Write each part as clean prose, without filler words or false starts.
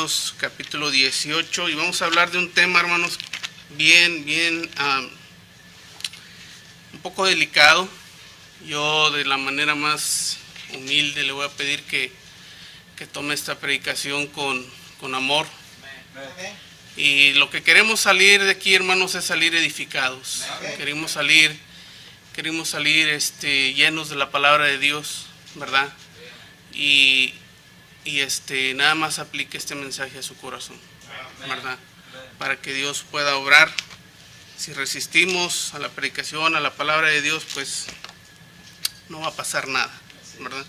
Proverbios capítulo 18 y vamos a hablar de un tema, hermanos, bien, un poco delicado. Yo de la manera más humilde le voy a pedir que tome esta predicación con amor. Y lo que queremos salir de aquí, hermanos, es salir edificados. Queremos salir llenos de la palabra de Dios, ¿verdad? Y nada más aplique este mensaje a su corazón, ¿verdad? Para que Dios pueda obrar. Si resistimos a la predicación, a la palabra de Dios, pues no va a pasar nada, ¿verdad?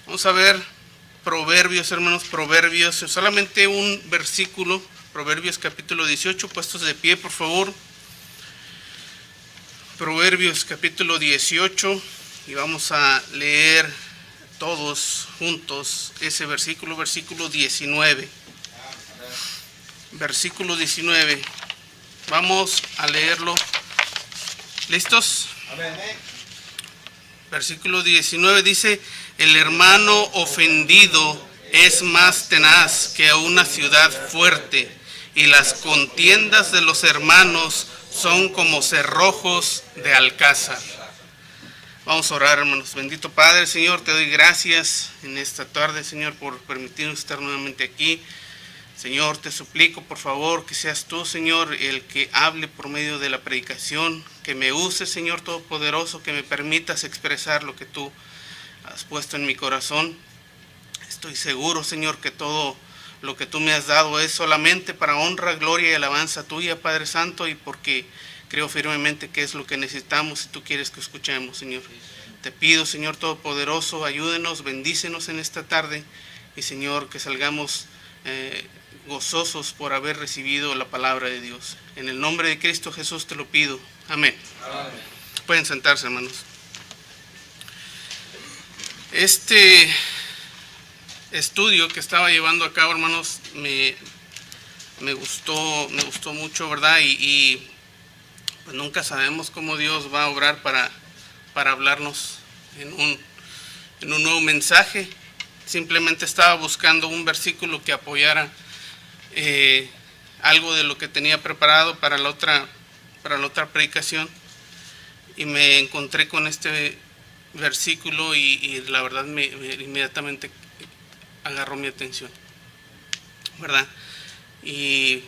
Vamos a ver Proverbios, hermanos, Proverbios, solamente un versículo, Proverbios capítulo 18, puestos de pie, por favor. Proverbios capítulo 18, y vamos a leer todos juntos ese versículo 19. Versículo 19. Vamos a leerlo. ¿Listos? Amén. Versículo 19 dice: el hermano ofendido es más tenaz que una ciudad fuerte, y las contiendas de los hermanos son como cerrojos de alcázar. Vamos a orar, hermanos. Bendito Padre, Señor, te doy gracias en esta tarde, Señor, por permitirnos estar nuevamente aquí. Señor, te suplico, por favor, que seas tú, Señor, el que hable por medio de la predicación, que me uses, Señor Todopoderoso, que me permitas expresar lo que tú has puesto en mi corazón. Estoy seguro, Señor, que todo lo que tú me has dado es solamente para honra, gloria y alabanza tuya, Padre Santo, y porque creo firmemente que es lo que necesitamos y tú quieres que escuchemos, Señor. Te pido, Señor Todopoderoso, ayúdenos, bendícenos en esta tarde y, Señor, que salgamos gozosos por haber recibido la palabra de Dios. En el nombre de Cristo Jesús te lo pido. Amén. Amén. Pueden sentarse, hermanos. Este estudio que estaba llevando a cabo, hermanos, me gustó mucho, ¿verdad? Y pues nunca sabemos cómo Dios va a obrar para hablarnos en un nuevo mensaje. Simplemente estaba buscando un versículo que apoyara algo de lo que tenía preparado para la otra predicación, y me encontré con este versículo y la verdad me inmediatamente agarró mi atención, ¿verdad? Y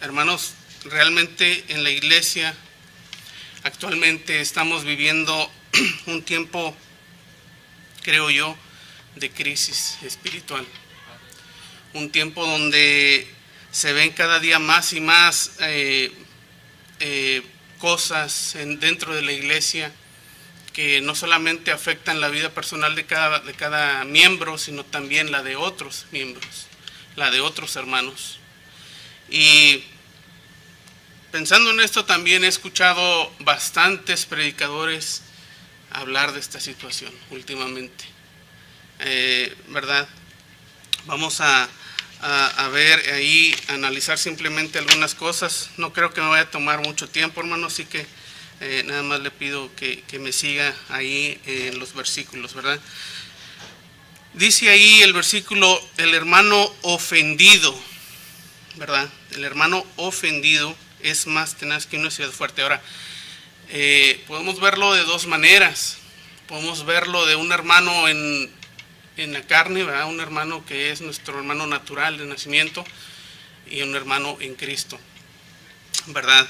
hermanos, realmente en la iglesia actualmente estamos viviendo un tiempo, creo yo, de crisis espiritual. Un tiempo donde se ven cada día más y más cosas dentro de la iglesia que no solamente afectan la vida personal de cada miembro, sino también la de otros miembros, la de otros hermanos. Y pensando en esto, también he escuchado bastantes predicadores hablar de esta situación últimamente, ¿verdad? Vamos a ver ahí, analizar simplemente algunas cosas. No creo que me vaya a tomar mucho tiempo, hermano, así que nada más le pido que me siga ahí en los versículos, ¿verdad? Dice ahí el versículo: el hermano ofendido, ¿verdad? El hermano ofendido es más tenaz que una ciudad fuerte. Ahora, podemos verlo de dos maneras. Podemos verlo de un hermano en la carne, ¿verdad? Un hermano que es nuestro hermano natural de nacimiento, y un hermano en Cristo, ¿verdad?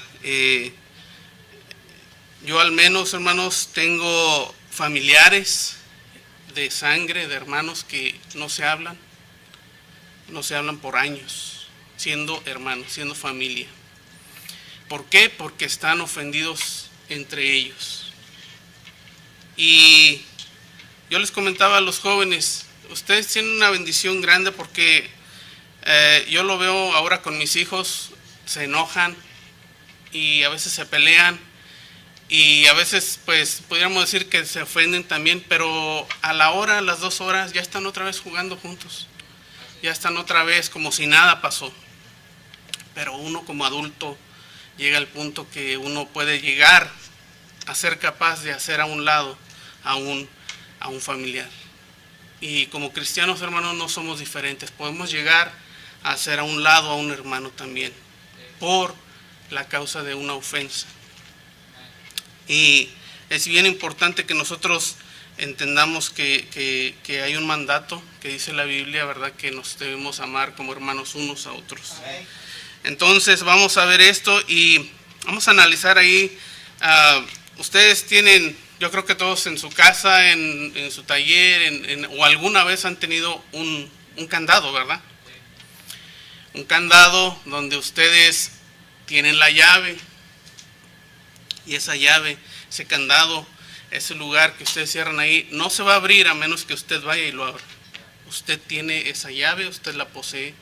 Yo al menos, hermanos, tengo familiares de sangre, de hermanos que no se hablan por años, siendo hermanos, siendo familia. ¿Por qué? Porque están ofendidos entre ellos. Y yo les comentaba a los jóvenes, ustedes tienen una bendición grande, porque yo lo veo ahora con mis hijos, se enojan y a veces se pelean, y a veces pues podríamos decir que se ofenden también, pero a las 2 horas ya están otra vez jugando juntos, ya están otra vez como si nada pasó. Pero uno como adulto llega al punto que uno puede llegar a ser capaz de hacer a un lado a un familiar. Y como cristianos, hermanos, no somos diferentes. Podemos llegar a hacer a un lado a un hermano también, por la causa de una ofensa. Y es bien importante que nosotros entendamos que hay un mandato que dice la Biblia, ¿verdad? Que nos debemos amar como hermanos unos a otros. Entonces vamos a ver esto y vamos a analizar ahí. Ustedes tienen, yo creo que todos en su casa, en su taller, o alguna vez han tenido un candado, ¿verdad? Un candado donde ustedes tienen la llave, y esa llave, ese candado, ese lugar que ustedes cierran ahí, no se va a abrir a menos que usted vaya y lo abra. Usted tiene esa llave, usted la posee,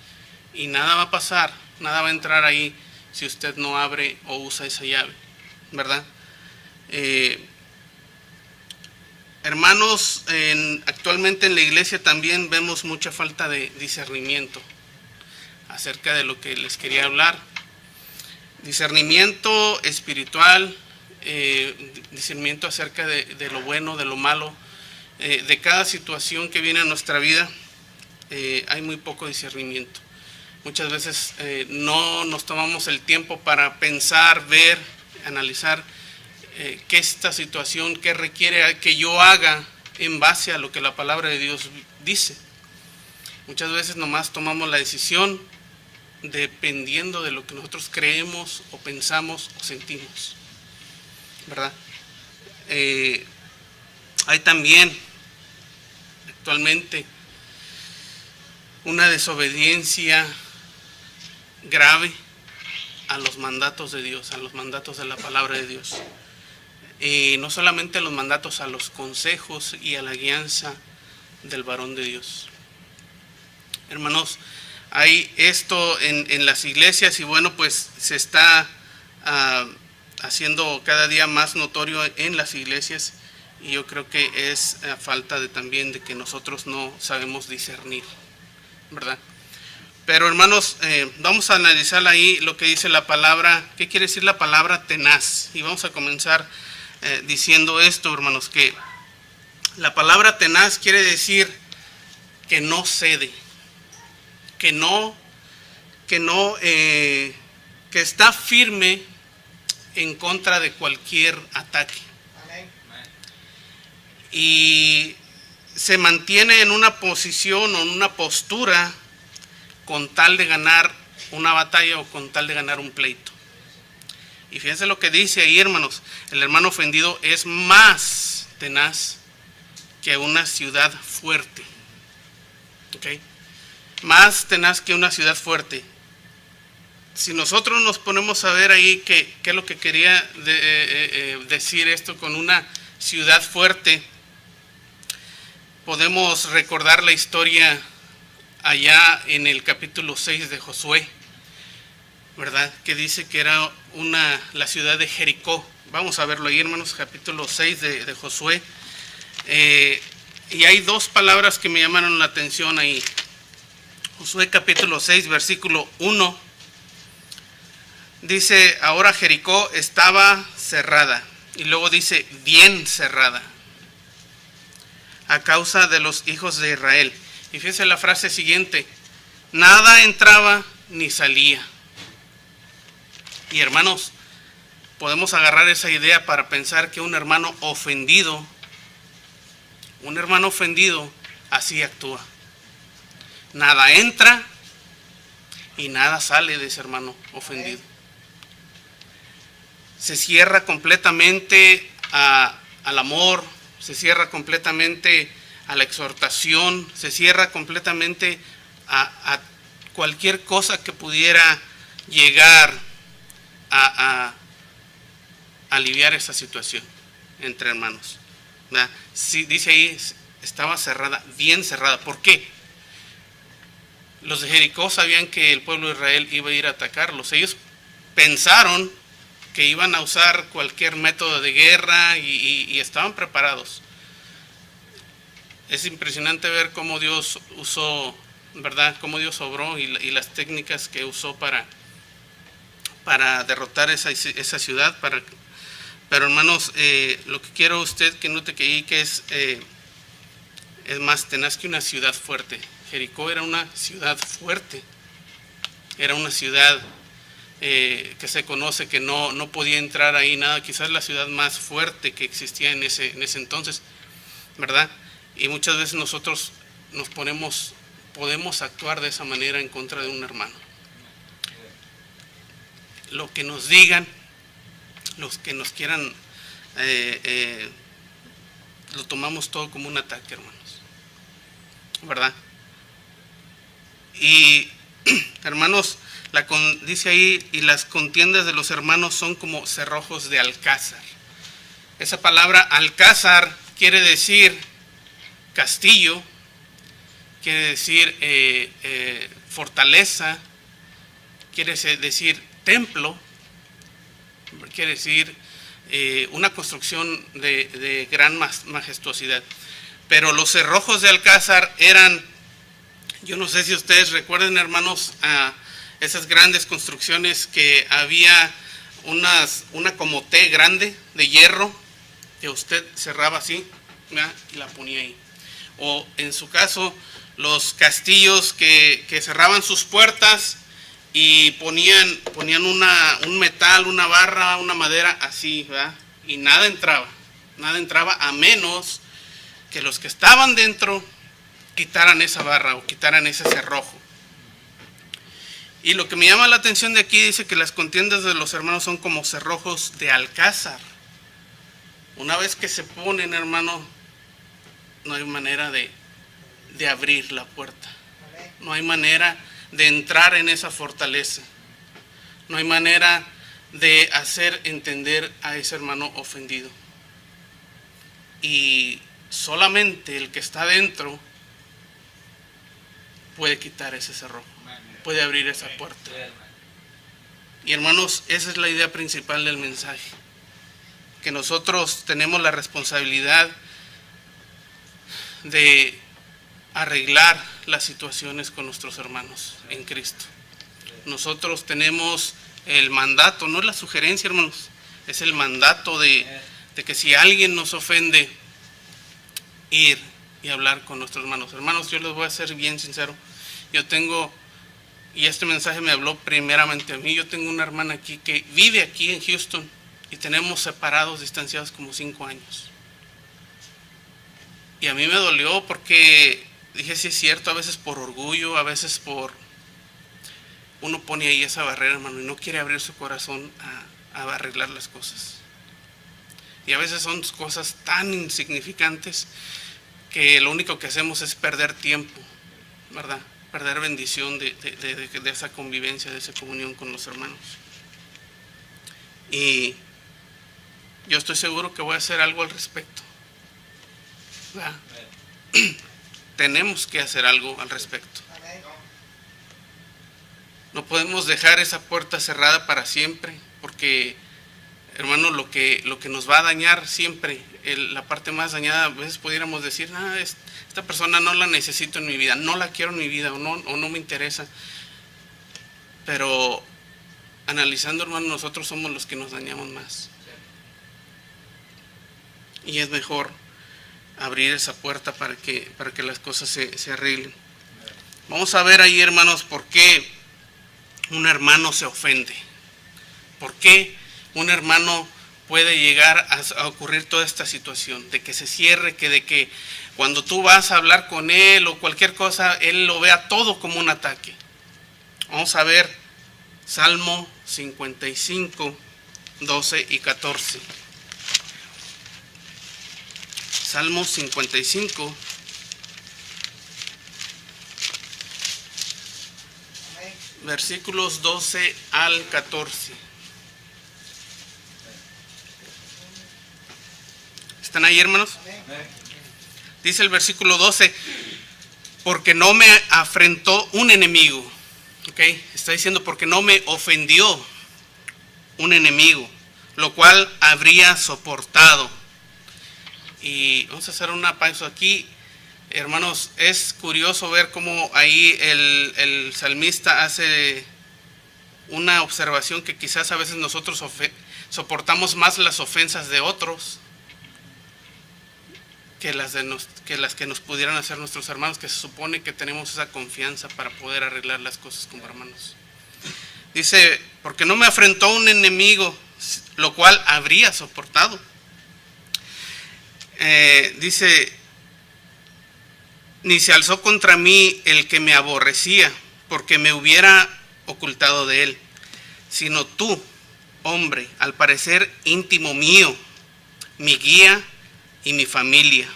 y nada va a pasar, nada va a entrar ahí si usted no abre o usa esa llave, ¿verdad? Hermanos, actualmente en la iglesia también vemos mucha falta de discernimiento acerca de lo que les quería hablar. Discernimiento espiritual, discernimiento acerca de lo bueno, de lo malo, de cada situación que viene a nuestra vida. Hay muy poco discernimiento. Muchas veces no nos tomamos el tiempo para pensar, ver, analizar qué esta situación, qué requiere que yo haga en base a lo que la palabra de Dios dice. Muchas veces nomás tomamos la decisión dependiendo de lo que nosotros creemos o pensamos o sentimos, ¿verdad? Hay también actualmente una desobediencia grave a los mandatos de Dios, a los mandatos de la palabra de Dios. No solamente a los mandatos, a los consejos y a la guianza del varón de Dios. Hermanos, hay esto en las iglesias y bueno, pues se está haciendo cada día más notorio en las iglesias, y yo creo que es falta también de que nosotros no sabemos discernir, ¿verdad? Pero hermanos, vamos a analizar ahí lo que dice la palabra. ¿Qué quiere decir la palabra tenaz? Y vamos a comenzar diciendo esto, hermanos, que la palabra tenaz quiere decir que no cede, que está firme en contra de cualquier ataque. Y se mantiene en una posición o en una postura con tal de ganar una batalla o con tal de ganar un pleito. Y fíjense lo que dice ahí, hermanos. El hermano ofendido es más tenaz que una ciudad fuerte. ¿Okay? Más tenaz que una ciudad fuerte. Si nosotros nos ponemos a ver ahí qué es lo que quería decir esto con una ciudad fuerte, podemos recordar la historia allá en el capítulo 6 de Josué, ¿verdad? Que dice que era la ciudad de Jericó. Vamos a verlo ahí, hermanos, capítulo 6 de Josué. Y hay dos palabras que me llamaron la atención ahí. Josué capítulo 6, versículo 1. Dice, ahora Jericó estaba cerrada. Y luego dice, bien cerrada, a causa de los hijos de Israel. Y fíjense la frase siguiente, nada entraba ni salía. Y hermanos, podemos agarrar esa idea para pensar que un hermano ofendido así actúa. Nada entra y nada sale de ese hermano ofendido. Se cierra completamente al amor, se cierra completamente a la exhortación, se cierra completamente a cualquier cosa que pudiera llegar a aliviar esa situación entre hermanos. Sí, dice ahí, estaba cerrada, bien cerrada. ¿Por qué? Los de Jericó sabían que el pueblo de Israel iba a ir a atacarlos. Ellos pensaron que iban a usar cualquier método de guerra y estaban preparados. Es impresionante ver cómo Dios usó, ¿verdad? Cómo Dios obró y las técnicas que usó para derrotar esa ciudad. Pero hermanos, lo que quiero usted que note que ahí que es es más tenaz que una ciudad fuerte. Jericó era una ciudad fuerte, era una ciudad que se conoce que no podía entrar ahí nada, quizás la ciudad más fuerte que existía en ese entonces, ¿verdad? Y muchas veces nosotros podemos actuar de esa manera en contra de un hermano. Lo que nos digan, los que nos quieran, lo tomamos todo como un ataque, hermanos, ¿verdad? Y hermanos, dice ahí, y las contiendas de los hermanos son como cerrojos de alcázar. Esa palabra alcázar quiere decir castillo, quiere decir fortaleza, quiere decir templo, quiere decir una construcción de gran majestuosidad. Pero los cerrojos de alcázar eran, yo no sé si ustedes recuerden, hermanos, esas grandes construcciones que había una como T grande de hierro que usted cerraba así, ¿verdad? Y la ponía ahí. O en su caso, los castillos que cerraban sus puertas y ponían un metal, una barra, una madera así, ¿verdad? Y nada entraba a menos que los que estaban dentro quitaran esa barra o quitaran ese cerrojo. Y lo que me llama la atención de aquí dice que las contiendas de los hermanos son como cerrojos de alcázar. Una vez que se ponen, hermano, no hay manera de abrir la puerta. No hay manera de entrar en esa fortaleza. No hay manera de hacer entender a ese hermano ofendido. Y solamente el que está dentro puede quitar ese cerrojo, puede abrir esa puerta. Y hermanos, esa es la idea principal del mensaje, que nosotros tenemos la responsabilidad de arreglar las situaciones con nuestros hermanos en Cristo. Nosotros tenemos el mandato, no es la sugerencia, hermanos, es el mandato de que si alguien nos ofende, ir y hablar con nuestros hermanos. Hermanos, yo les voy a ser bien sincero, yo tengo, y este mensaje me habló primeramente a mí, yo tengo una hermana aquí que vive aquí en Houston y tenemos separados, distanciados como 5 años. Y a mí me dolió porque dije, sí es cierto, a veces por orgullo, a veces uno pone ahí esa barrera, hermano, y no quiere abrir su corazón a arreglar las cosas. Y a veces son cosas tan insignificantes que lo único que hacemos es perder tiempo, ¿verdad? Perder bendición de esa convivencia, de esa comunión con los hermanos. Y yo estoy seguro que voy a hacer algo al respecto, ¿verdad? Tenemos que hacer algo al respecto. No podemos dejar esa puerta cerrada para siempre, porque, hermano, lo que nos va a dañar siempre, la parte más dañada, a veces pudiéramos decir, esta persona no la necesito en mi vida, no la quiero en mi vida, o no me interesa. Pero analizando, hermano, nosotros somos los que nos dañamos más. Y es mejor abrir esa puerta para que las cosas se arreglen. Vamos a ver ahí, hermanos, por qué un hermano se ofende. ¿Por qué un hermano puede llegar a ocurrir toda esta situación? De que se cierre, de que cuando tú vas a hablar con él o cualquier cosa, él lo vea todo como un ataque. Vamos a ver Salmo 55, 12 y 14. Salmo 55. Versículos 12 al 14. ¿Están ahí, hermanos? Dice el versículo 12, porque no me afrentó un enemigo. ¿Ok? Está diciendo porque no me ofendió un enemigo, lo cual habría soportado. Y vamos a hacer una pausa aquí. Hermanos, es curioso ver cómo ahí el salmista hace una observación que quizás a veces nosotros soportamos más las ofensas de otros que las que nos pudieran hacer nuestros hermanos, que se supone que tenemos esa confianza para poder arreglar las cosas como hermanos. Dice, porque no me afrentó un enemigo, lo cual habría soportado. Dice, ni se alzó contra mí el que me aborrecía, porque me hubiera ocultado de él, sino tú, hombre, al parecer íntimo mío, mi guía y mi familia,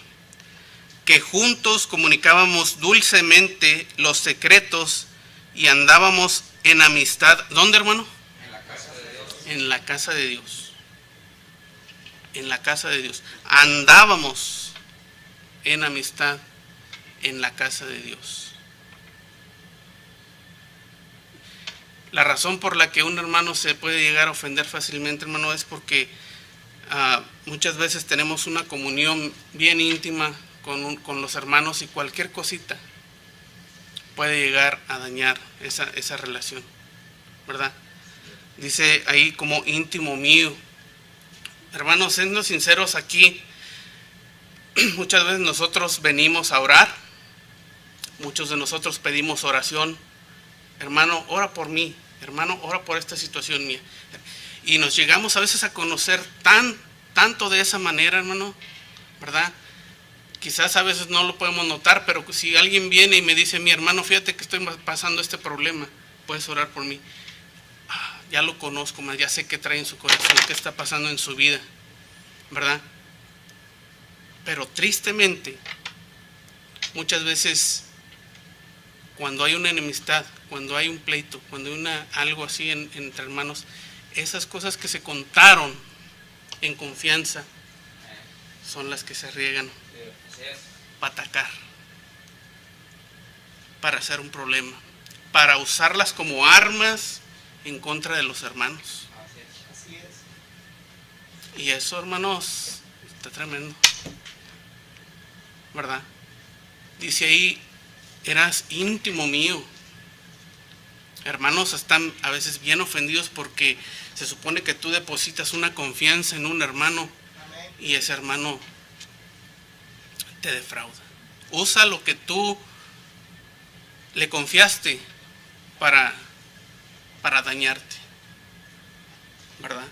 que juntos comunicábamos dulcemente los secretos y andábamos en amistad. ¿Dónde, hermano? En la casa de Dios. En la casa de Dios. En la casa de Dios. Andábamos en amistad en la casa de Dios. La razón por la que un hermano se puede llegar a ofender fácilmente, hermano, es porque muchas veces tenemos una comunión bien íntima con los hermanos y cualquier cosita puede llegar a dañar esa relación, ¿verdad? Dice ahí como íntimo mío. Hermanos, siendo sinceros aquí, muchas veces nosotros venimos a orar, muchos de nosotros pedimos oración. Hermano, ora por mí, hermano, ora por esta situación mía. Y nos llegamos a veces a conocer tanto de esa manera, hermano, ¿verdad? Quizás a veces no lo podemos notar, pero si alguien viene y me dice, mi hermano, fíjate que estoy pasando este problema, puedes orar por mí. Ya lo conozco más, ya sé qué trae en su corazón, qué está pasando en su vida, ¿verdad? Pero tristemente, muchas veces, cuando hay una enemistad, cuando hay un pleito, cuando hay algo así entre hermanos, esas cosas que se contaron en confianza son las que se riegan para atacar, para hacer un problema, para usarlas como armas en contra de los hermanos. Así es. Y eso, hermanos, está tremendo, ¿verdad? Dice ahí, eras íntimo mío. Hermanos están a veces bien ofendidos porque se supone que tú depositas una confianza en un hermano y ese hermano te defrauda. Usa lo que tú le confiaste para dañarte, ¿verdad?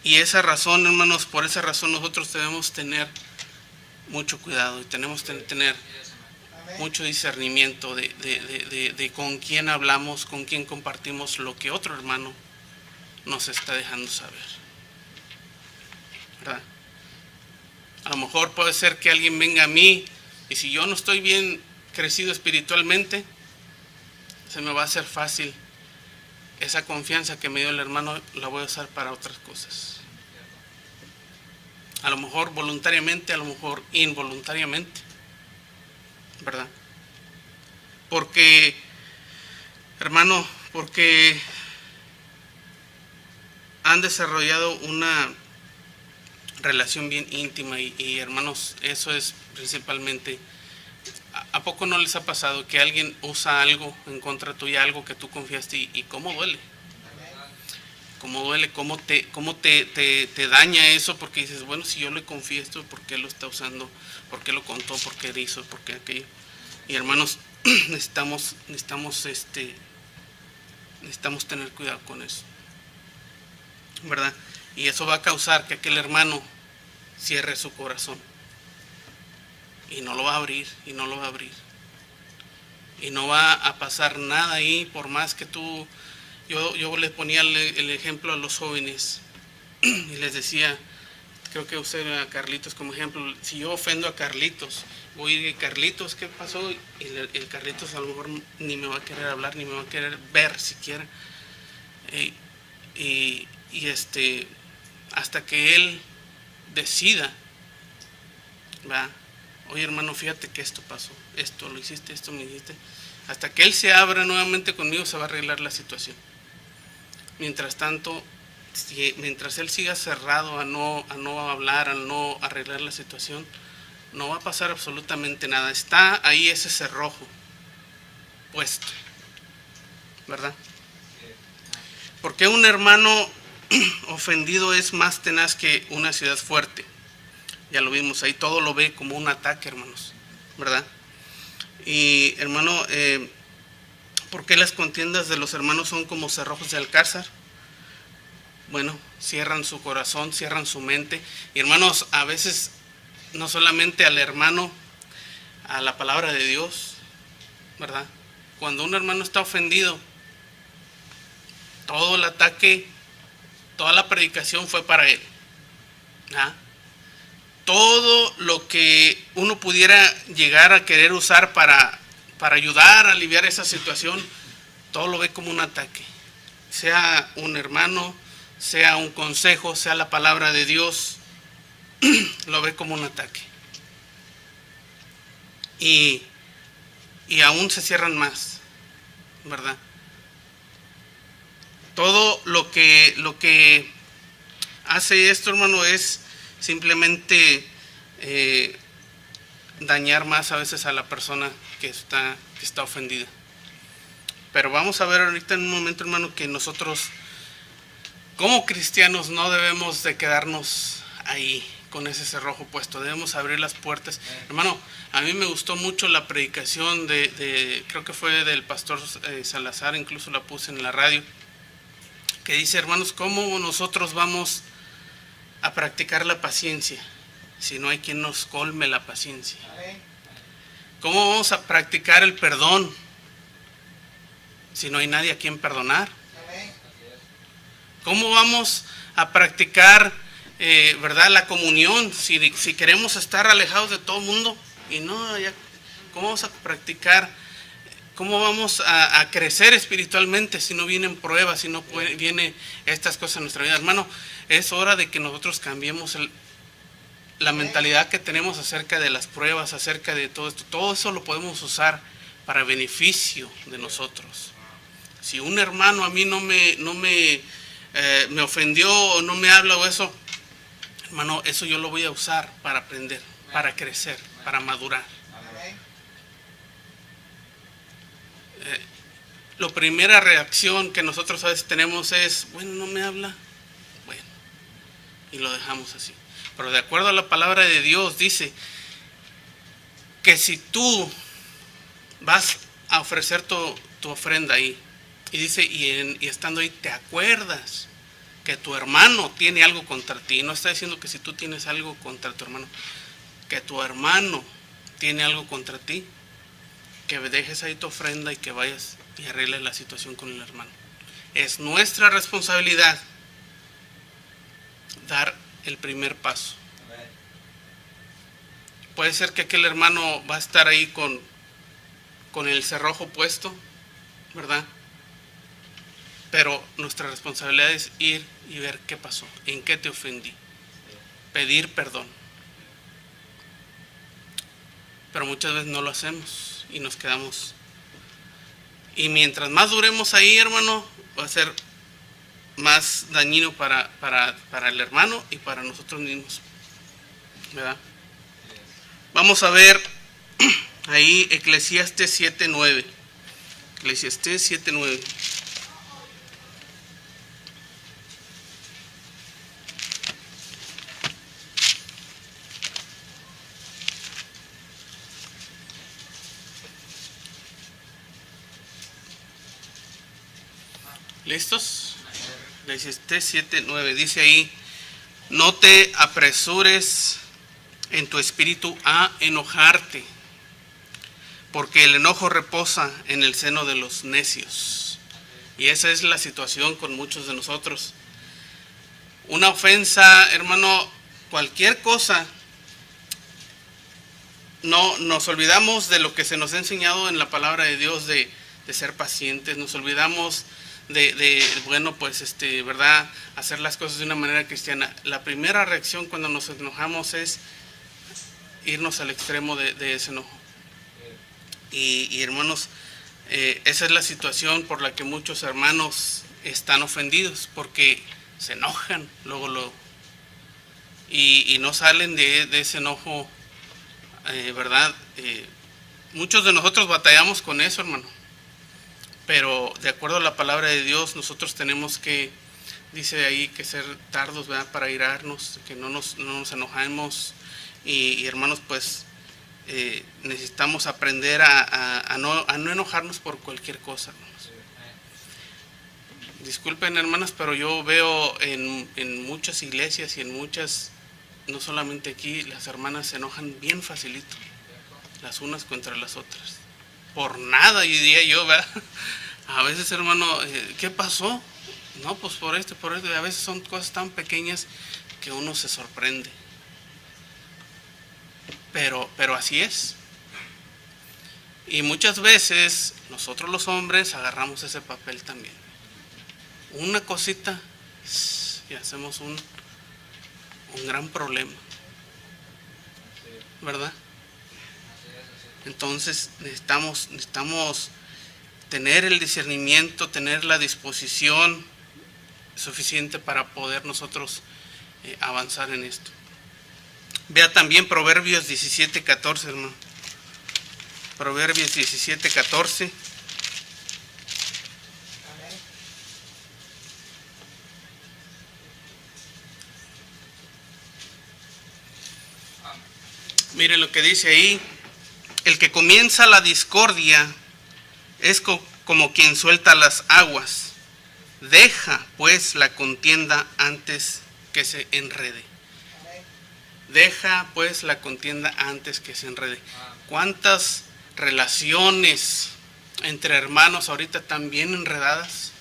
Y esa razón, hermanos, por esa razón nosotros debemos tener mucho cuidado y tenemos que tener mucho discernimiento de con quién hablamos, con quién compartimos lo que otro hermano nos está dejando saber, ¿verdad? A lo mejor puede ser que alguien venga a mí y si yo no estoy bien crecido espiritualmente, se me va a hacer fácil. Esa confianza que me dio el hermano la voy a usar para otras cosas. A lo mejor voluntariamente, a lo mejor involuntariamente, ¿verdad? Porque, hermano, porque han desarrollado una relación bien íntima y hermanos, eso es principalmente, ¿a poco no les ha pasado que alguien usa algo en contra tuya, algo que tú confiaste y cómo duele? ¿Cómo duele? ¿Cómo te daña eso? Porque dices, bueno, si yo le confío esto, ¿por qué lo está usando? ¿Por qué lo contó? ¿Por qué hizo? ¿Por qué aquello? Y hermanos, necesitamos tener cuidado con eso, ¿verdad? Y eso va a causar que aquel hermano cierre su corazón y no lo va a abrir, y no lo va a abrir, y no va a pasar nada ahí, por más que tú. Yo les ponía el ejemplo a los jóvenes y les decía, creo que usé a Carlitos como ejemplo, si yo ofendo a Carlitos, voy a ir, Carlitos, ¿qué pasó? Y el Carlitos a lo mejor ni me va a querer hablar, ni me va a querer ver siquiera. Hasta que él decida, ¿va? Oye, hermano, fíjate que esto pasó, esto lo hiciste, esto me hiciste. Hasta que él se abra nuevamente conmigo se va a arreglar la situación. Mientras tanto, mientras él siga cerrado a no hablar, a no arreglar la situación, no va a pasar absolutamente nada. Está ahí ese cerrojo puesto, ¿verdad? Porque un hermano ofendido es más tenaz que una ciudad fuerte. Ya lo vimos ahí, todo lo ve como un ataque, hermanos, ¿verdad? Y hermano, ¿por qué las contiendas de los hermanos son como cerrojos de alcázar? Bueno, cierran su corazón, cierran su mente. Y hermanos, a veces no solamente al hermano, a la palabra de Dios, ¿verdad? Cuando un hermano está ofendido, todo el ataque, toda la predicación fue para él. ¿Ah? Todo lo que uno pudiera llegar a querer usar para ayudar a aliviar esa situación, todo lo ve como un ataque. Sea un hermano, sea un consejo, sea la palabra de Dios, lo ve como un ataque. Y aún se cierran más, ¿verdad? Todo lo que hace esto, hermano, es simplemente dañar más a veces a la persona que está ofendida. Pero vamos a ver ahorita en un momento, hermano, que nosotros como cristianos no debemos de quedarnos ahí con ese cerrojo puesto, debemos abrir las puertas. Hermano, a mí me gustó mucho la predicación creo que fue del pastor Salazar, incluso la puse en la radio, que dice, hermanos, ¿cómo nosotros vamos a practicar la paciencia si no hay quien nos colme la paciencia? ¿Cómo vamos a practicar el perdón si no hay nadie a quien perdonar? ¿Cómo vamos a practicar ¿verdad? La comunión si queremos estar alejados de todo el mundo? Y no, ¿cómo vamos a practicar? ¿Cómo vamos a crecer espiritualmente si no vienen pruebas, si no vienen estas cosas en nuestra vida? Hermano, es hora de que nosotros cambiemos la mentalidad que tenemos acerca de las pruebas, acerca de todo esto. Todo eso lo podemos usar para beneficio de nosotros. Si un hermano a mí no me ofendió o no me habla o eso, hermano, eso yo lo voy a usar para aprender, para crecer, para madurar. La primera reacción que nosotros a veces tenemos es, bueno, no me habla, bueno, y lo dejamos así. Pero de acuerdo a la palabra de Dios dice que si tú vas a ofrecer tu ofrenda ahí, y dice, y estando ahí te acuerdas que tu hermano tiene algo contra ti, no está diciendo que si tú tienes algo contra tu hermano, que tu hermano tiene algo contra ti, que dejes ahí tu ofrenda y que vayas y arregles la situación con el hermano. Es nuestra responsabilidad dar el primer paso. Puede ser que aquel hermano va a estar ahí con el cerrojo puesto, ¿verdad? Pero nuestra responsabilidad es ir y ver qué pasó, en qué te ofendí, pedir perdón. Pero muchas veces no lo hacemos y nos quedamos. Y mientras más duremos ahí, hermano, va a ser más dañino para el hermano y para nosotros mismos, ¿verdad? Vamos a ver ahí Eclesiastés 7:9. Eclesiastés 7:9. ¿Listos? Eclesiastés 7:9 dice ahí: no te apresures en tu espíritu a enojarte, porque el enojo reposa en el seno de los necios. Y esa es la situación con muchos de nosotros. Una ofensa, hermano, cualquier cosa, no nos olvidamos de lo que se nos ha enseñado en la palabra de Dios de ser pacientes, nos olvidamos bueno, pues ¿verdad? Hacer las cosas de una manera cristiana. La primera reacción cuando nos enojamos es irnos al extremo de ese enojo. Y hermanos, esa es la situación por la que muchos hermanos están ofendidos, porque se enojan luego y no salen de ese enojo, ¿verdad? Muchos de nosotros batallamos con eso, hermano. Pero de acuerdo a la palabra de Dios, nosotros tenemos que, dice ahí, que ser tardos, ¿verdad? Para irarnos, que no nos enojemos y hermanos, pues necesitamos aprender a no enojarnos por cualquier cosa, hermanos. Disculpen, hermanas, pero yo veo en muchas iglesias y en muchas, no solamente aquí, las hermanas se enojan bien facilito, las unas contra las otras, por nada, y diría yo, ¿verdad? A veces, hermano, ¿qué pasó? No, pues por esto, y a veces son cosas tan pequeñas que uno se sorprende. Pero así es. Y muchas veces nosotros los hombres agarramos ese papel también. Una cosita y hacemos un gran problema, ¿verdad? Entonces necesitamos tener el discernimiento, tener la disposición suficiente para poder nosotros avanzar en esto. Vea también Proverbios 17:14, hermano. Proverbios 17:14. Mire lo que dice ahí: el que comienza la discordia es como quien suelta las aguas. Deja pues la contienda antes que se enrede. Deja pues la contienda antes que se enrede. ¿Cuántas relaciones entre hermanos ahorita están bien enredadas?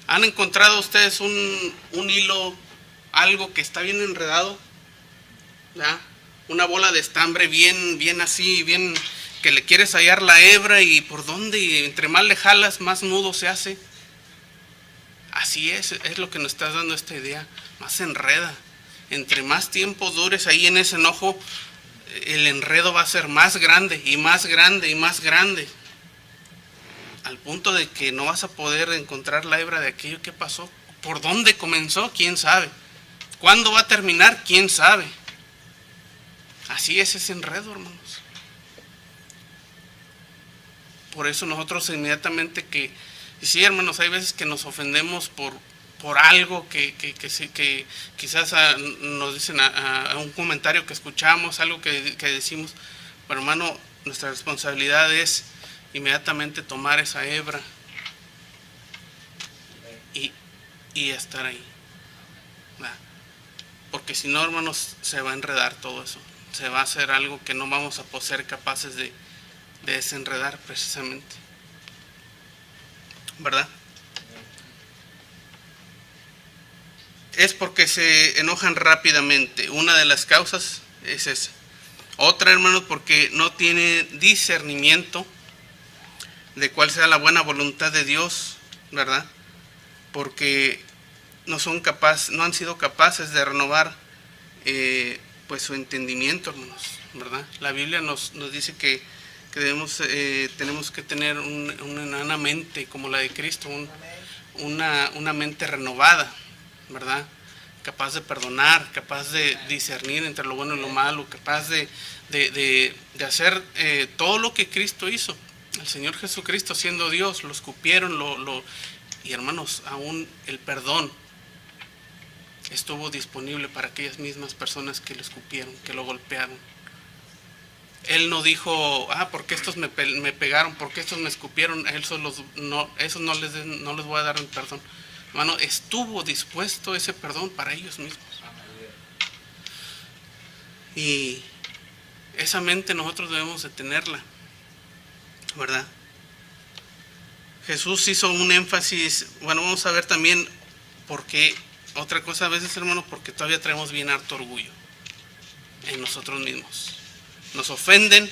¿Han encontrado ustedes un hilo, algo que está bien enredado? ¿Verdad? Una bola de estambre bien así, bien que le quieres hallar la hebra y por dónde, y entre más le jalas, más nudo se hace. Así es lo que nos está dando esta idea, más se enreda. Entre más tiempo dures ahí en ese enojo, el enredo va a ser más grande y más grande y más grande, al punto de que no vas a poder encontrar la hebra de aquello que pasó. ¿Por dónde comenzó? ¿Quién sabe? ¿Cuándo va a terminar? ¿Quién sabe? Así es ese enredo, hermanos. Por eso nosotros inmediatamente y sí, hermanos, hay veces que nos ofendemos por algo que quizás nos dicen a un comentario que escuchamos, algo que decimos. Pero hermano, nuestra responsabilidad es inmediatamente tomar esa hebra y estar ahí, ¿verdad? Porque si no, hermanos, se va a enredar todo eso. Se va a hacer algo que no vamos a ser capaces de desenredar precisamente, ¿verdad? Es porque se enojan rápidamente. Una de las causas es esa. Otra, hermanos, porque no tiene discernimiento de cuál sea la buena voluntad de Dios, ¿verdad? Porque no han sido capaces de renovar pues su entendimiento, hermanos, ¿verdad? La Biblia nos dice que tenemos que tener una mente como la de Cristo, una mente renovada, ¿verdad? Capaz de perdonar, capaz de discernir entre lo bueno y lo malo, capaz de hacer todo lo que Cristo hizo. El Señor Jesucristo, siendo Dios, lo escupieron, y hermanos, aún el perdón estuvo disponible para aquellas mismas personas que lo escupieron, que lo golpearon. Él no dijo, porque estos me pegaron, porque estos me escupieron, esos no les voy a dar el perdón. Hermano, estuvo dispuesto ese perdón para ellos mismos. Y esa mente nosotros debemos de tenerla, ¿verdad? Jesús hizo un énfasis. Bueno, vamos a ver también por qué. Otra cosa a veces, hermano, porque todavía traemos bien harto orgullo en nosotros mismos. Nos ofenden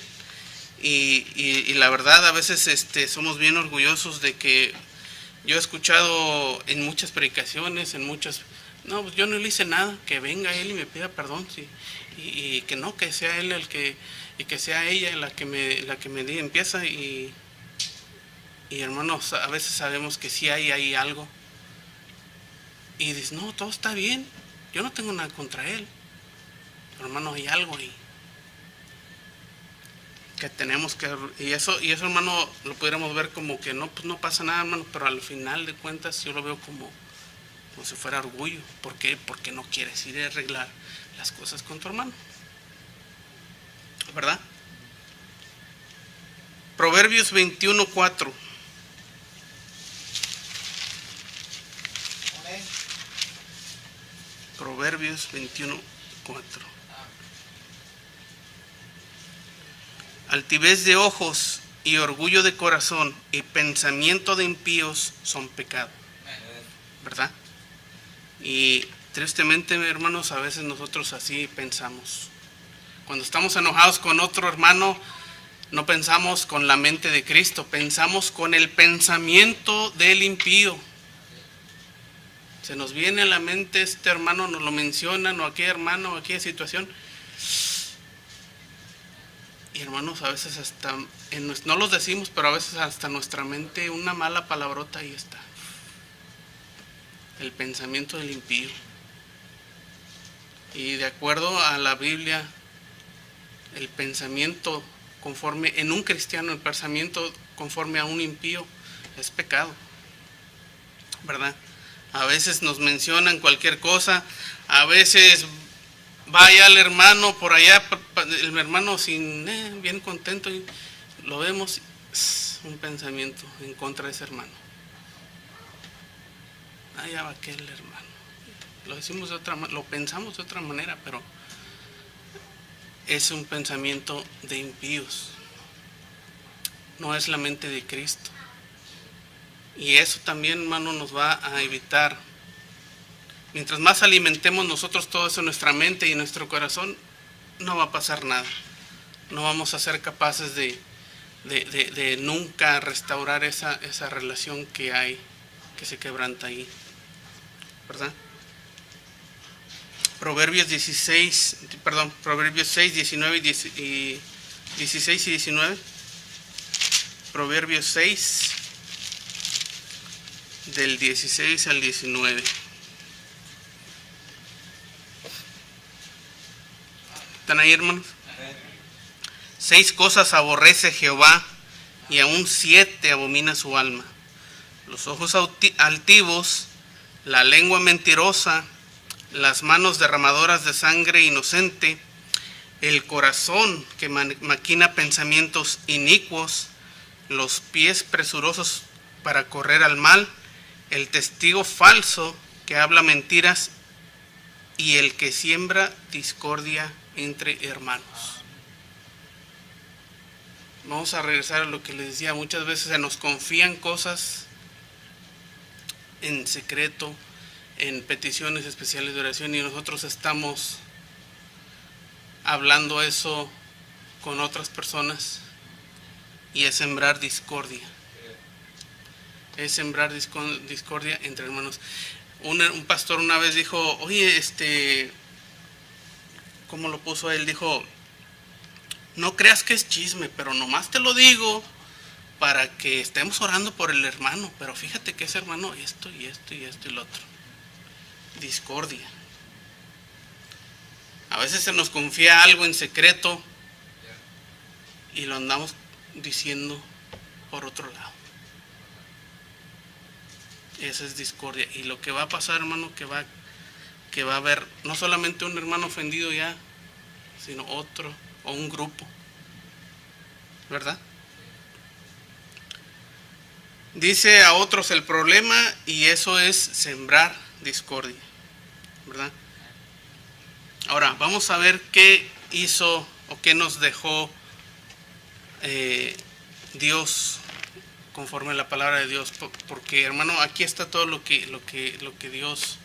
y la verdad a veces somos bien orgullosos de que yo he escuchado en muchas predicaciones, no, pues yo no le hice nada, que venga él y me pida perdón, sí, y que no, que sea él y que sea ella la que me diga, empieza y hermanos, a veces sabemos que sí hay ahí algo. Y dices, no, todo está bien, yo no tengo nada contra él. Pero hermano, hay algo ahí que tenemos que... Y eso, hermano, lo pudiéramos ver como que no, pues no pasa nada, hermano, pero al final de cuentas yo lo veo como si fuera orgullo. ¿Por qué? Porque no quieres ir a arreglar las cosas con tu hermano. ¿verdad? Proverbios 21:4. Amén. Proverbios 21:4. Altivez de ojos y orgullo de corazón y pensamiento de impíos son pecado, ¿verdad? Y tristemente, hermanos, a veces nosotros así pensamos. Cuando estamos enojados con otro hermano, no pensamos con la mente de Cristo, pensamos con el pensamiento del impío. Se nos viene a la mente este hermano, nos lo mencionan, o aquel hermano, o aquella situación. Y hermanos, a veces hasta, no los decimos, pero a veces hasta nuestra mente, una mala palabrota, ahí está. El pensamiento del impío. Y de acuerdo a la Biblia, el pensamiento conforme, en un cristiano, el pensamiento conforme a un impío es pecado, ¿verdad? A veces nos mencionan cualquier cosa, a veces vaya el hermano por allá, el hermano sin bien contento, y lo vemos, un pensamiento en contra de ese hermano. Allá va aquel hermano. Lo decimos de otra manera, lo pensamos de otra manera, pero es un pensamiento de impíos. No es la mente de Cristo. Y eso también, hermano, nos va a evitar. Mientras más alimentemos nosotros todo eso en nuestra mente y en nuestro corazón, no va a pasar nada. No vamos a ser capaces de nunca restaurar esa relación que hay, que se quebranta ahí, ¿verdad? Proverbios 6, 19 y 16 y 19. Proverbios 6, del 16 al 19. ¿Están ahí, hermanos? 6 cosas aborrece Jehová, y aún 7 abomina su alma: los ojos altivos, la lengua mentirosa, las manos derramadoras de sangre inocente, el corazón que maquina pensamientos inicuos, los pies presurosos para correr al mal, el testigo falso que habla mentiras, y el que siembra discordia entre hermanos. Vamos a regresar a lo que les decía. Muchas veces se nos confían cosas en secreto, en peticiones especiales de oración, y nosotros estamos hablando eso con otras personas, y es sembrar discordia. Es sembrar discordia entre hermanos. Un pastor una vez dijo, oye, ¿cómo lo puso él? Dijo, no creas que es chisme, pero nomás te lo digo para que estemos orando por el hermano, pero fíjate que ese hermano esto y esto y esto y lo otro. Discordia. A veces se nos confía algo en secreto y lo andamos diciendo por otro lado. Esa es discordia. Y lo que va a pasar, hermano, que va a haber no solamente un hermano ofendido ya, sino otro o un grupo, ¿verdad? Dice a otros el problema, y eso es sembrar discordia, ¿verdad? Ahora, vamos a ver qué hizo o qué nos dejó Dios conforme a la palabra de Dios, porque, hermano, aquí está todo lo que Dios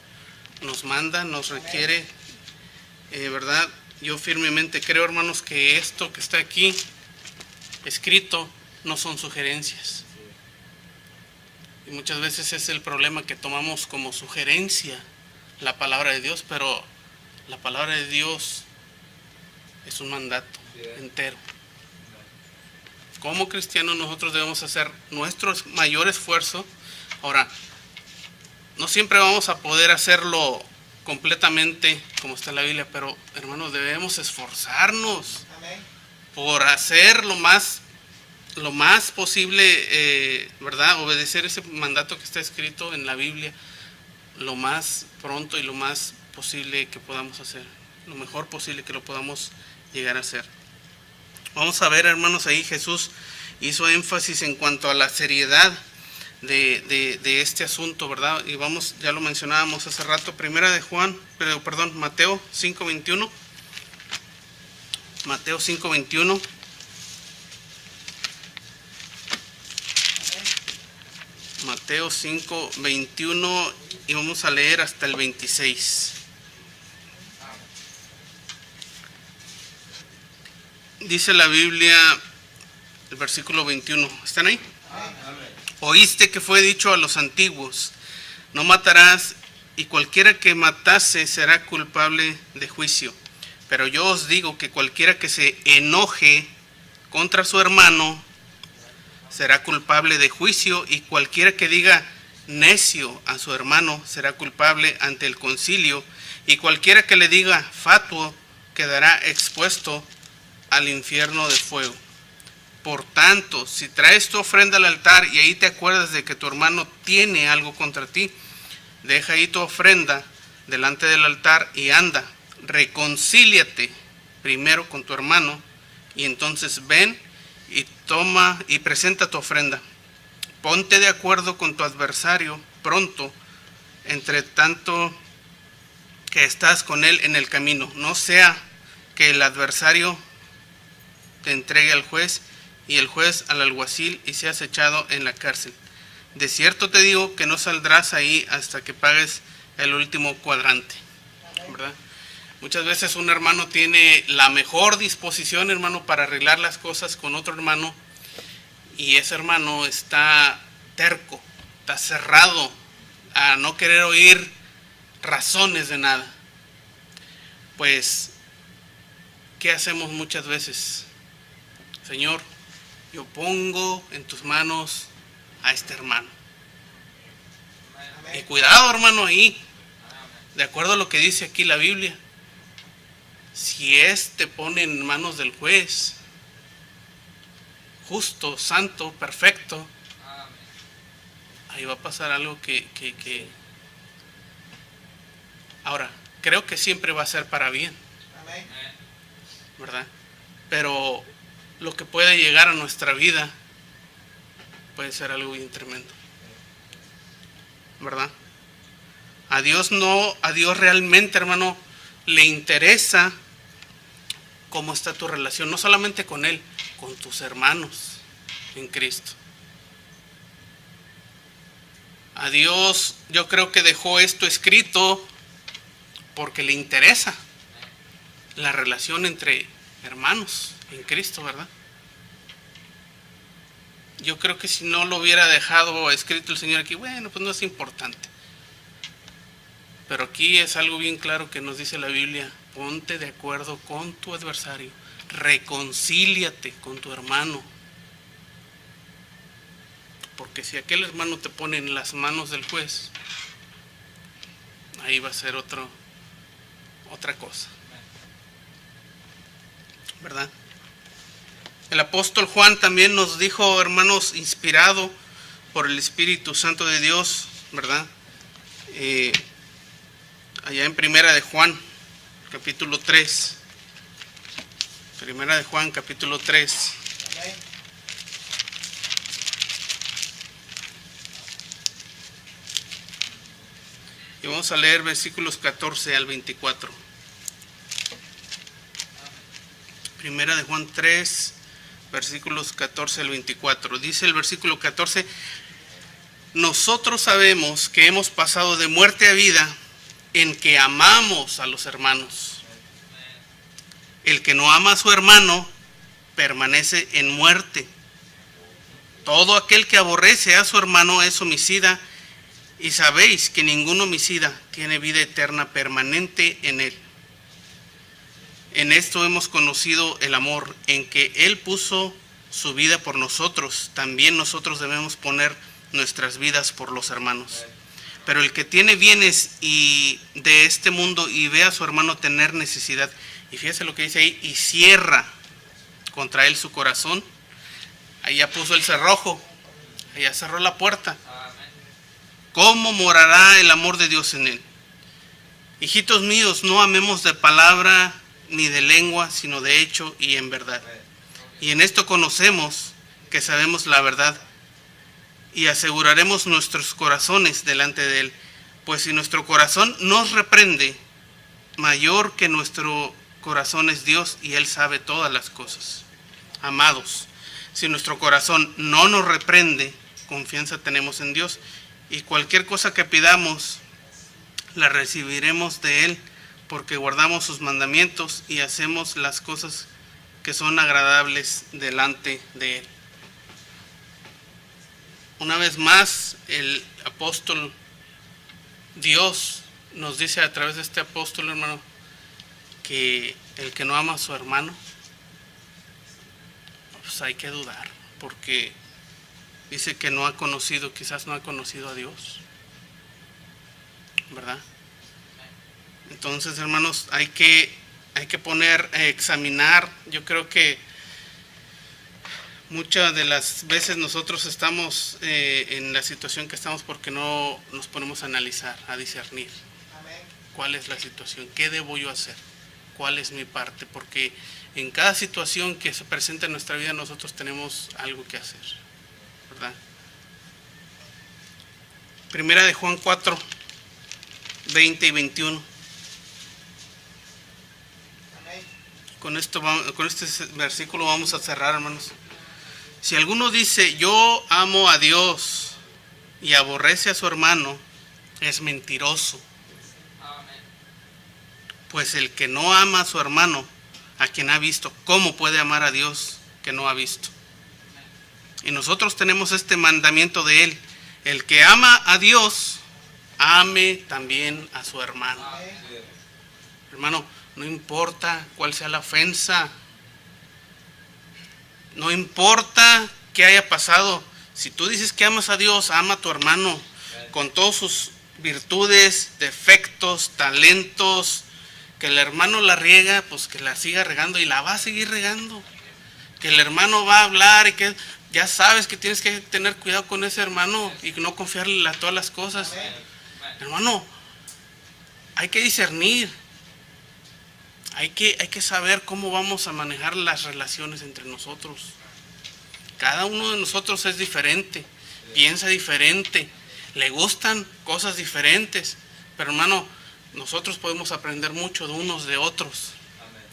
nos manda, nos requiere, ¿verdad? Yo firmemente creo, hermanos, que esto que está aquí escrito no son sugerencias. Y muchas veces es el problema, que tomamos como sugerencia la palabra de Dios, pero la palabra de Dios es un mandato entero. Como cristianos nosotros debemos hacer nuestro mayor esfuerzo. Ahora, no siempre vamos a poder hacerlo completamente como está en la Biblia, pero hermanos, debemos esforzarnos por hacer lo más posible, ¿verdad? Obedecer ese mandato que está escrito en la Biblia lo más pronto y lo más posible que podamos hacer, lo mejor posible que lo podamos llegar a hacer. Vamos a ver, hermanos, ahí Jesús hizo énfasis en cuanto a la seriedad de este asunto, ¿verdad? Y vamos, ya lo mencionábamos hace rato, Mateo 5:21. Mateo 5:21. Mateo 5:21 y vamos a leer hasta el 26. Dice la Biblia, el versículo 21. ¿Están ahí? Oíste que fue dicho a los antiguos, no matarás, y cualquiera que matase será culpable de juicio. Pero yo os digo que cualquiera que se enoje contra su hermano será culpable de juicio, y cualquiera que diga necio a su hermano será culpable ante el concilio, y cualquiera que le diga fatuo quedará expuesto al infierno de fuego. Por tanto, si traes tu ofrenda al altar y ahí te acuerdas de que tu hermano tiene algo contra ti, deja ahí tu ofrenda delante del altar y anda, reconcíliate primero con tu hermano, y entonces ven y toma y presenta tu ofrenda. Ponte de acuerdo con tu adversario pronto, entre tanto que estás con él en el camino. No sea que el adversario te entregue al juez y el juez al alguacil y seas echado en la cárcel. De cierto te digo que no saldrás ahí hasta que pagues el último cuadrante, ¿verdad? Muchas veces un hermano tiene la mejor disposición, hermano, para arreglar las cosas con otro hermano, y ese hermano está terco, está cerrado a no querer oír razones de nada. Pues, ¿qué hacemos muchas veces? Señor, yo pongo en tus manos a este hermano. Y cuidado, hermano, ahí, de acuerdo a lo que dice aquí la Biblia, si te pone en manos del juez, justo, santo, perfecto, ahí va a pasar algo que... Ahora, creo que siempre va a ser para bien, ¿verdad? Pero lo que puede llegar a nuestra vida puede ser algo bien tremendo, ¿verdad? A Dios realmente, hermano, le interesa cómo está tu relación, no solamente con Él, con tus hermanos en Cristo. A Dios yo creo que dejó esto escrito porque le interesa la relación entre hermanos en Cristo, ¿verdad? Yo creo que si no lo hubiera dejado escrito el Señor aquí, bueno, pues no es importante. Pero aquí es algo bien claro que nos dice la Biblia: ponte de acuerdo con tu adversario, reconcíliate con tu hermano. Porque si aquel hermano te pone en las manos del juez, ahí va a ser otra cosa, ¿verdad? El apóstol Juan también nos dijo, hermanos, inspirado por el Espíritu Santo de Dios, ¿verdad? Allá en Primera de Juan, capítulo 3. Primera de Juan, capítulo 3. Y vamos a leer versículos 14 al 24. Primera de Juan 3, versículos 14 al 24. Dice el versículo 14: nosotros sabemos que hemos pasado de muerte a vida en que amamos a los hermanos. El que no ama a su hermano permanece en muerte. Todo aquel que aborrece a su hermano es homicida, y sabéis que ningún homicida tiene vida eterna permanente en él. En esto hemos conocido el amor, en que Él puso su vida por nosotros. También nosotros debemos poner nuestras vidas por los hermanos. Pero el que tiene bienes de este mundo y ve a su hermano tener necesidad, y fíjese lo que dice ahí, y cierra contra él su corazón, ahí ya puso el cerrojo, ahí ya cerró la puerta. ¿Cómo morará el amor de Dios en él? Hijitos míos, no amemos de palabra ni de lengua, sino de hecho y en verdad. Y en esto conocemos que sabemos la verdad y aseguraremos nuestros corazones delante de Él. Pues si nuestro corazón nos reprende, mayor que nuestro corazón es Dios y Él sabe todas las cosas. Amados, si nuestro corazón no nos reprende, confianza tenemos en Dios y cualquier cosa que pidamos la recibiremos de Él, porque guardamos sus mandamientos y hacemos las cosas que son agradables delante de Él. Una vez más, el apóstol, Dios nos dice a través de este apóstol, hermano, que el que no ama a su hermano, pues hay que dudar, porque dice que no ha conocido, quizás no ha conocido a Dios, ¿verdad? Entonces, hermanos, hay que poner, examinar. Yo creo que muchas de las veces nosotros estamos en la situación que estamos porque no nos ponemos a analizar, a discernir. ¿Cuál es la situación? ¿Qué debo yo hacer? ¿Cuál es mi parte? Porque en cada situación que se presenta en nuestra vida nosotros tenemos algo que hacer, ¿verdad? Primera de Juan 4, 20 y 21. Con este versículo vamos a cerrar, hermanos. Si alguno dice, yo amo a Dios y aborrece a su hermano, es mentiroso. Pues el que no ama a su hermano, a quien ha visto, ¿cómo puede amar a Dios que no ha visto? Y nosotros tenemos este mandamiento de Él: el que ama a Dios, ame también a su hermano. Hermano, no importa cuál sea la ofensa, no importa qué haya pasado. Si tú dices que amas a Dios, ama a tu hermano con todas sus virtudes, defectos, talentos. Que el hermano la riega, pues que la siga regando y la va a seguir regando. Que el hermano va a hablar y que ya sabes que tienes que tener cuidado con ese hermano y no confiarle a todas las cosas. Hermano, hay que discernir. Hay que saber cómo vamos a manejar las relaciones entre nosotros. Cada uno de nosotros es diferente, piensa diferente, le gustan cosas diferentes. Pero hermano, nosotros podemos aprender mucho de unos de otros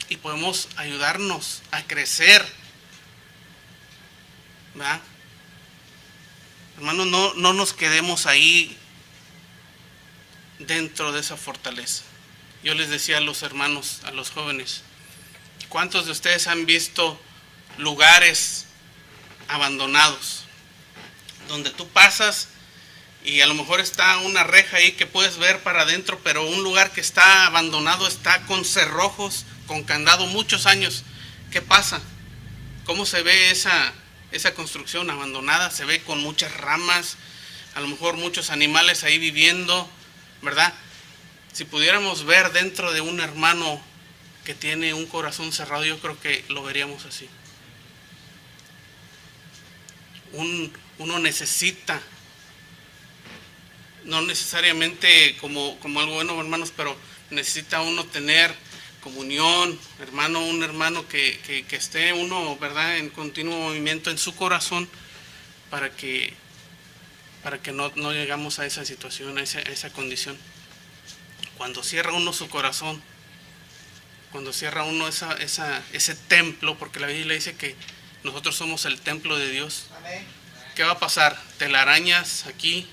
y podemos ayudarnos a crecer, ¿verdad? Hermano, no nos quedemos ahí dentro de esa fortaleza. Yo les decía a los hermanos, a los jóvenes, ¿cuántos de ustedes han visto lugares abandonados donde tú pasas y a lo mejor está una reja ahí que puedes ver para adentro, pero un lugar que está abandonado, está con cerrojos, con candado, muchos años? ¿Qué pasa? ¿Cómo se ve esa construcción abandonada? Se ve con muchas ramas, a lo mejor muchos animales ahí viviendo, ¿verdad? Si pudiéramos ver dentro de un hermano que tiene un corazón cerrado, yo creo que lo veríamos así. Uno necesita, no necesariamente como algo bueno, hermanos, pero necesita uno tener comunión, hermano, un hermano que esté uno, ¿verdad?, en continuo movimiento en su corazón para que no llegamos a esa situación, a esa condición. Cuando cierra uno su corazón, cuando cierra uno ese templo, porque la Biblia dice que nosotros somos el templo de Dios. ¿Qué va a pasar? Telarañas aquí,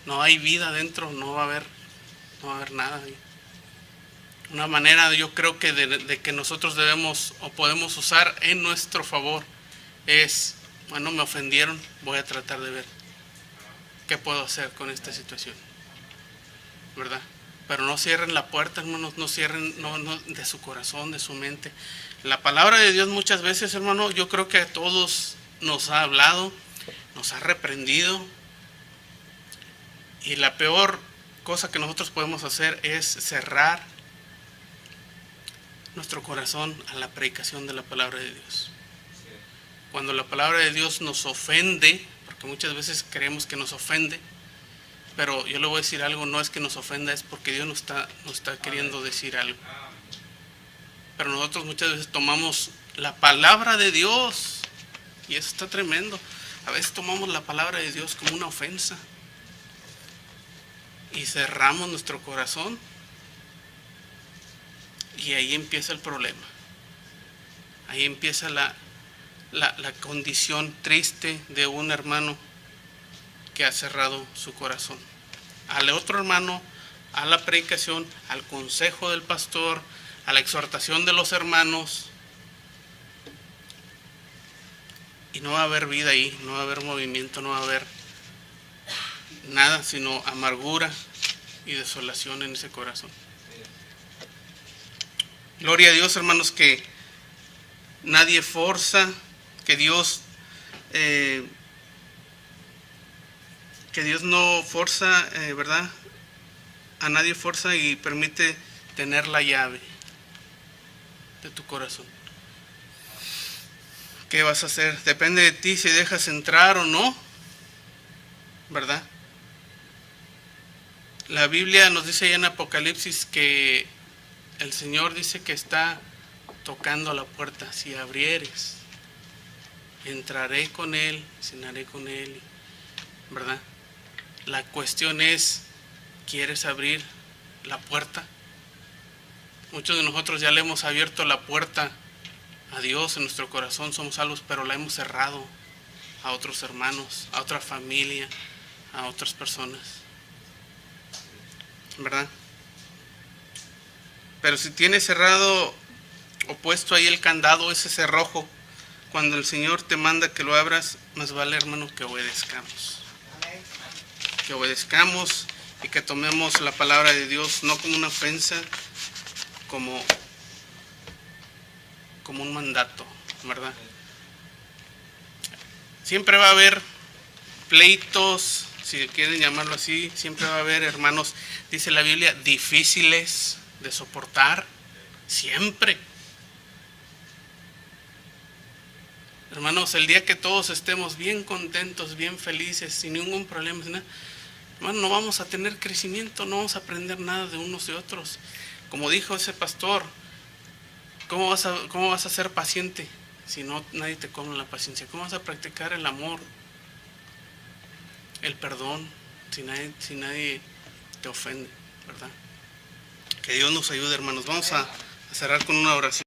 no hay vida dentro, no va a haber nada. Una manera, yo creo que de que nosotros debemos o podemos usar en nuestro favor es, bueno, me ofendieron, voy a tratar de ver qué puedo hacer con esta situación, ¿verdad? Pero no cierren la puerta, hermanos, no cierren de su corazón, de su mente. La palabra de Dios muchas veces, hermano, yo creo que a todos nos ha hablado, nos ha reprendido. Y la peor cosa que nosotros podemos hacer es cerrar nuestro corazón a la predicación de la palabra de Dios. Cuando la palabra de Dios nos ofende, porque muchas veces creemos que nos ofende, pero yo le voy a decir algo, no es que nos ofenda, es porque Dios nos está queriendo decir algo. Pero nosotros muchas veces tomamos la palabra de Dios, y eso está tremendo. A veces tomamos la palabra de Dios como una ofensa y cerramos nuestro corazón, y ahí empieza el problema. Ahí empieza la condición triste de un hermano que ha cerrado su corazón al otro hermano, a la predicación, al consejo del pastor, a la exhortación de los hermanos, y no va a haber vida ahí, no va a haber movimiento, no va a haber nada sino amargura y desolación en ese corazón. Gloria a Dios, hermanos, que nadie forza, que Dios no forza, ¿verdad? A nadie forza y permite tener la llave de tu corazón. ¿Qué vas a hacer? Depende de ti si dejas entrar o no, ¿verdad? La Biblia nos dice allá en Apocalipsis que el Señor dice que está tocando a la puerta. Si abrieres, entraré con Él, cenaré con Él, ¿verdad? La cuestión es, ¿quieres abrir la puerta? Muchos de nosotros ya le hemos abierto la puerta a Dios en nuestro corazón, somos salvos, pero la hemos cerrado a otros hermanos, a otra familia, a otras personas, ¿verdad? Pero si tienes cerrado o puesto ahí el candado, ese cerrojo, cuando el Señor te manda que lo abras, más vale, hermano, que obedezcamos. Que obedezcamos y que tomemos la palabra de Dios no como una ofensa, como un mandato, ¿verdad? Siempre va a haber pleitos, si quieren llamarlo así, siempre va a haber, hermanos, dice la Biblia, difíciles de soportar, siempre. Hermanos, el día que todos estemos bien contentos, bien felices, sin ningún problema, sin nada, hermano, no vamos a tener crecimiento, no vamos a aprender nada de unos de otros. Como dijo ese pastor, ¿cómo vas a ser paciente si no nadie te come la paciencia? ¿Cómo vas a practicar el amor, el perdón, si nadie te ofende, ¿verdad? Que Dios nos ayude, hermanos. Vamos a cerrar con una oración.